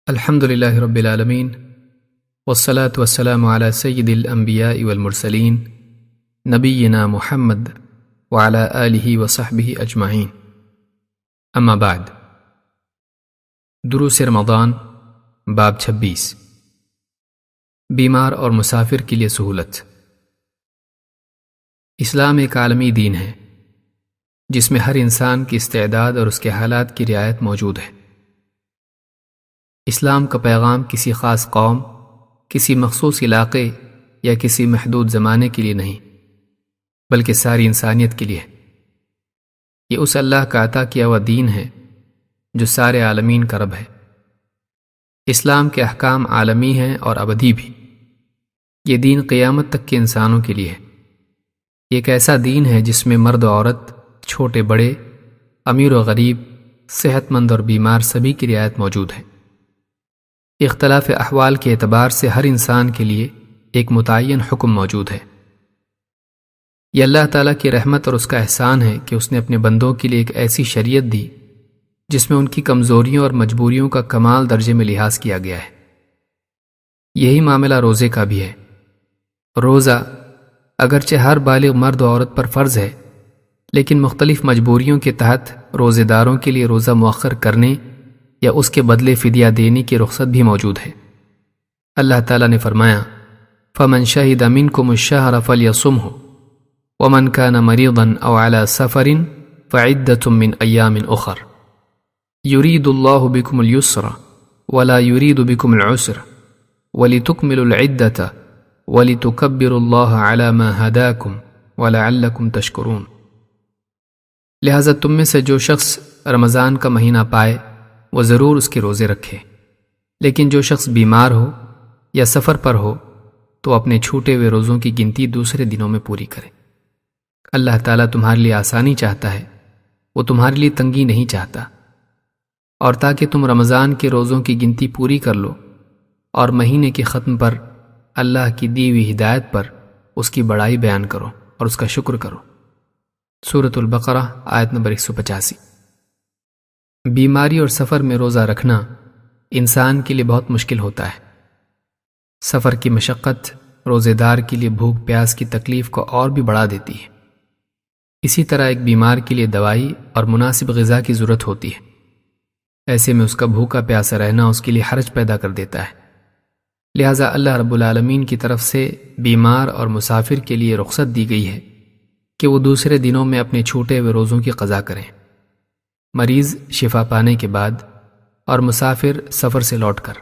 الحمد للہ رب العالمین والصلاة والسلام علی سید الانبیاء والمرسلین نبینا محمد وعلی آلہ وصحبہ اجمعین، اما بعد۔ دروس رمضان باب 26، بیمار اور مسافر کے لیے سہولت۔ اسلام ایک عالمی دین ہے جس میں ہر انسان کی استعداد اور اس کے حالات کی رعایت موجود ہے۔ اسلام کا پیغام کسی خاص قوم، کسی مخصوص علاقے یا کسی محدود زمانے کے لیے نہیں، بلکہ ساری انسانیت کے لیے ہے۔ یہ اس اللہ کا عطا کیا ہوا دین ہے جو سارے عالمین کا رب ہے۔ اسلام کے احکام عالمی ہیں اور ابدی بھی۔ یہ دین قیامت تک کے انسانوں کے لیے ہے۔ یہ ایک ایسا دین ہے جس میں مرد و عورت، چھوٹے بڑے، امیر و غریب، صحت مند اور بیمار سبھی کی رعایت موجود ہے۔ اختلاف احوال کے اعتبار سے ہر انسان کے لیے ایک متعین حکم موجود ہے۔ یہ اللہ تعالیٰ کی رحمت اور اس کا احسان ہے کہ اس نے اپنے بندوں کے لیے ایک ایسی شریعت دی جس میں ان کی کمزوریوں اور مجبوریوں کا کمال درجے میں لحاظ کیا گیا ہے۔ یہی معاملہ روزے کا بھی ہے۔ روزہ اگرچہ ہر بالغ مرد و عورت پر فرض ہے، لیکن مختلف مجبوریوں کے تحت روزے داروں کے لیے روزہ مؤخر کرنے یا اس کے بدلے فدیہ دینے کی رخصت بھی موجود ہے۔ اللہ تعالیٰ نے فرمایا، فَمَنْ شَهِدَ مِنْكُمُ الشَّهْرَ فَلْيَصُمْهُ وَمَنْ كَانَ مَرِيضًا أَوْ عَلَى سَفَرٍ فَعِدَّةٌ مِّنْ أَيَّامٍ أُخَرَ يُرِيدُ اللَّهُ بِكُمُ الْيُسْرَ وَلَا يُرِيدُ بِكُمُ الْعُسْرَ وَلِتُكْمِلُوا الْعِدَّةَ وَلِتُكَبِّرُوا اللَّهَ عَلَى مَا هَدَاكُمْ وَلَعَلَّكُمْ تَشْكُرُونَ۔ لہذا تم میں سے جو شخص رمضان کا مہینہ پائے وہ ضرور اس کے روزے رکھے، لیکن جو شخص بیمار ہو یا سفر پر ہو تو اپنے چھوٹے ہوئے روزوں کی گنتی دوسرے دنوں میں پوری کرے۔ اللہ تعالیٰ تمہارے لیے آسانی چاہتا ہے، وہ تمہارے لیے تنگی نہیں چاہتا، اور تاکہ تم رمضان کے روزوں کی گنتی پوری کر لو اور مہینے کے ختم پر اللہ کی دی ہوئی ہدایت پر اس کی بڑائی بیان کرو اور اس کا شکر کرو۔ سورۃ البقرہ آیت نمبر 185۔ بیماری اور سفر میں روزہ رکھنا انسان کے لیے بہت مشکل ہوتا ہے۔ سفر کی مشقت روزے دار کے لیے بھوک پیاس کی تکلیف کو اور بھی بڑھا دیتی ہے۔ اسی طرح ایک بیمار کے لیے دوائی اور مناسب غذا کی ضرورت ہوتی ہے۔ ایسے میں اس کا بھوکا پیاسا رہنا اس کے لیے حرج پیدا کر دیتا ہے۔ لہٰذا اللہ رب العالمین کی طرف سے بیمار اور مسافر کے لیے رخصت دی گئی ہے کہ وہ دوسرے دنوں میں اپنے چھوٹے ہوئے روزوں کی قضا کریں، مریض شفا پانے کے بعد اور مسافر سفر سے لوٹ کر۔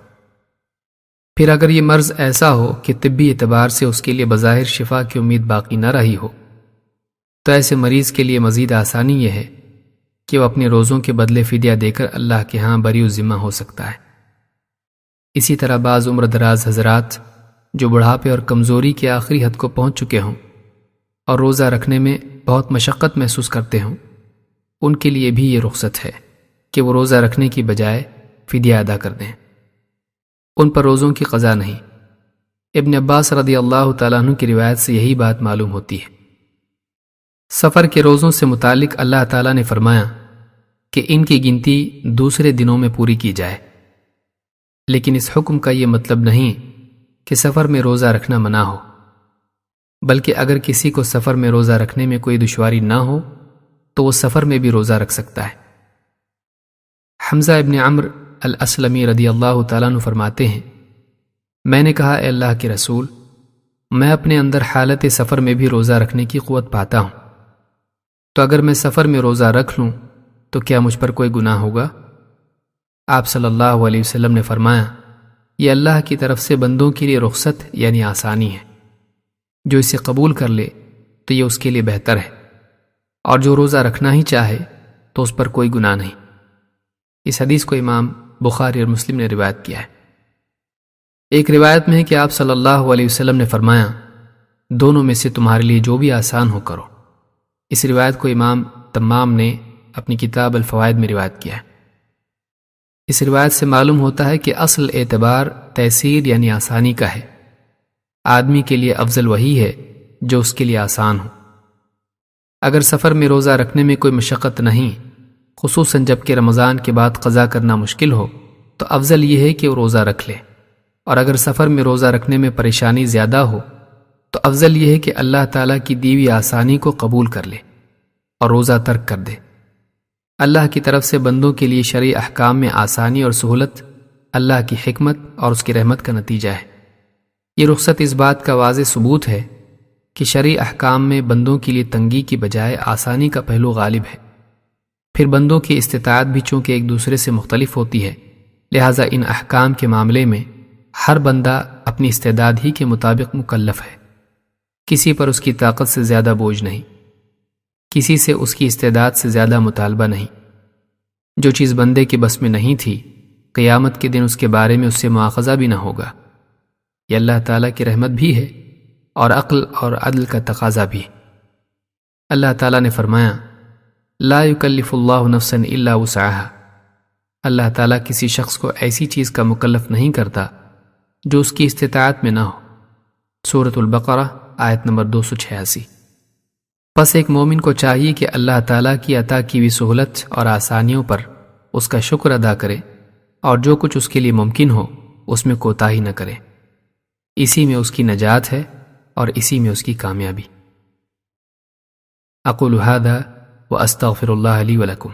پھر اگر یہ مرض ایسا ہو کہ طبی اعتبار سے اس کے لیے بظاہر شفا کی امید باقی نہ رہی ہو، تو ایسے مریض کے لیے مزید آسانی یہ ہے کہ وہ اپنے روزوں کے بدلے فدیہ دے کر اللہ کے ہاں بری الذمہ ہو سکتا ہے۔ اسی طرح بعض عمر دراز حضرات جو بڑھاپے اور کمزوری کی آخری حد کو پہنچ چکے ہوں اور روزہ رکھنے میں بہت مشقت محسوس کرتے ہوں، ان کے لیے بھی یہ رخصت ہے کہ وہ روزہ رکھنے کی بجائے فدیہ ادا کر دیں۔ ان پر روزوں کی قضا نہیں۔ ابن عباس رضی اللہ تعالیٰ عنہ کی روایت سے یہی بات معلوم ہوتی ہے۔ سفر کے روزوں سے متعلق اللہ تعالیٰ نے فرمایا کہ ان کی گنتی دوسرے دنوں میں پوری کی جائے، لیکن اس حکم کا یہ مطلب نہیں کہ سفر میں روزہ رکھنا منع ہو، بلکہ اگر کسی کو سفر میں روزہ رکھنے میں کوئی دشواری نہ ہو تو وہ سفر میں بھی روزہ رکھ سکتا ہے۔ حمزہ ابن عمرو الاسلمی رضی اللہ تعالیٰ عنہ فرماتے ہیں، میں نے کہا، اے اللہ کے رسول، میں اپنے اندر حالت سفر میں بھی روزہ رکھنے کی قوت پاتا ہوں، تو اگر میں سفر میں روزہ رکھ لوں تو کیا مجھ پر کوئی گناہ ہوگا؟ آپ صلی اللہ علیہ وسلم نے فرمایا، یہ اللہ کی طرف سے بندوں کے لیے رخصت یعنی آسانی ہے، جو اسے قبول کر لے تو یہ اس کے لیے بہتر ہے، اور جو روزہ رکھنا ہی چاہے تو اس پر کوئی گناہ نہیں۔ اس حدیث کو امام بخاری اور مسلم نے روایت کیا ہے۔ ایک روایت میں ہے کہ آپ صلی اللہ علیہ وسلم نے فرمایا، دونوں میں سے تمہارے لیے جو بھی آسان ہو کرو۔ اس روایت کو امام تمام نے اپنی کتاب الفوائد میں روایت کیا ہے۔ اس روایت سے معلوم ہوتا ہے کہ اصل اعتبار تیسیر یعنی آسانی کا ہے۔ آدمی کے لیے افضل وہی ہے جو اس کے لیے آسان ہو۔ اگر سفر میں روزہ رکھنے میں کوئی مشقت نہیں، خصوصاً جب کہ رمضان کے بعد قضا کرنا مشکل ہو، تو افضل یہ ہے کہ وہ روزہ رکھ لے، اور اگر سفر میں روزہ رکھنے میں پریشانی زیادہ ہو تو افضل یہ ہے کہ اللہ تعالیٰ کی دی ہوئی آسانی کو قبول کر لے اور روزہ ترک کر دے۔ اللہ کی طرف سے بندوں کے لیے شرعی احکام میں آسانی اور سہولت اللہ کی حکمت اور اس کی رحمت کا نتیجہ ہے۔ یہ رخصت اس بات کا واضح ثبوت ہے کہ شرعی احکام میں بندوں کے لیے تنگی کی بجائے آسانی کا پہلو غالب ہے۔ پھر بندوں کی استطاعت بھی چونکہ ایک دوسرے سے مختلف ہوتی ہے، لہٰذا ان احکام کے معاملے میں ہر بندہ اپنی استعداد ہی کے مطابق مکلف ہے۔ کسی پر اس کی طاقت سے زیادہ بوجھ نہیں، کسی سے اس کی استعداد سے زیادہ مطالبہ نہیں۔ جو چیز بندے کے بس میں نہیں تھی، قیامت کے دن اس کے بارے میں اس سے مواخذہ بھی نہ ہوگا۔ یہ اللہ تعالیٰ کی رحمت بھی ہے اور عقل اور عدل کا تقاضا بھی۔ اللہ تعالیٰ نے فرمایا، لا یکلف اللہ نفسا الا وسعها۔ اللہ تعالیٰ کسی شخص کو ایسی چیز کا مکلف نہیں کرتا جو اس کی استطاعت میں نہ ہو۔ سورۃ البقرہ آیت نمبر 286۔ پس ایک مومن کو چاہیے کہ اللہ تعالیٰ کی عطا کی ہوئی سہولت اور آسانیوں پر اس کا شکر ادا کرے، اور جو کچھ اس کے لیے ممکن ہو اس میں کوتاہی نہ کرے۔ اسی میں اس کی نجات ہے اور اسی میں اس کی کامیابی۔ اقول ھذا واستغفر اللہ لی ولکم۔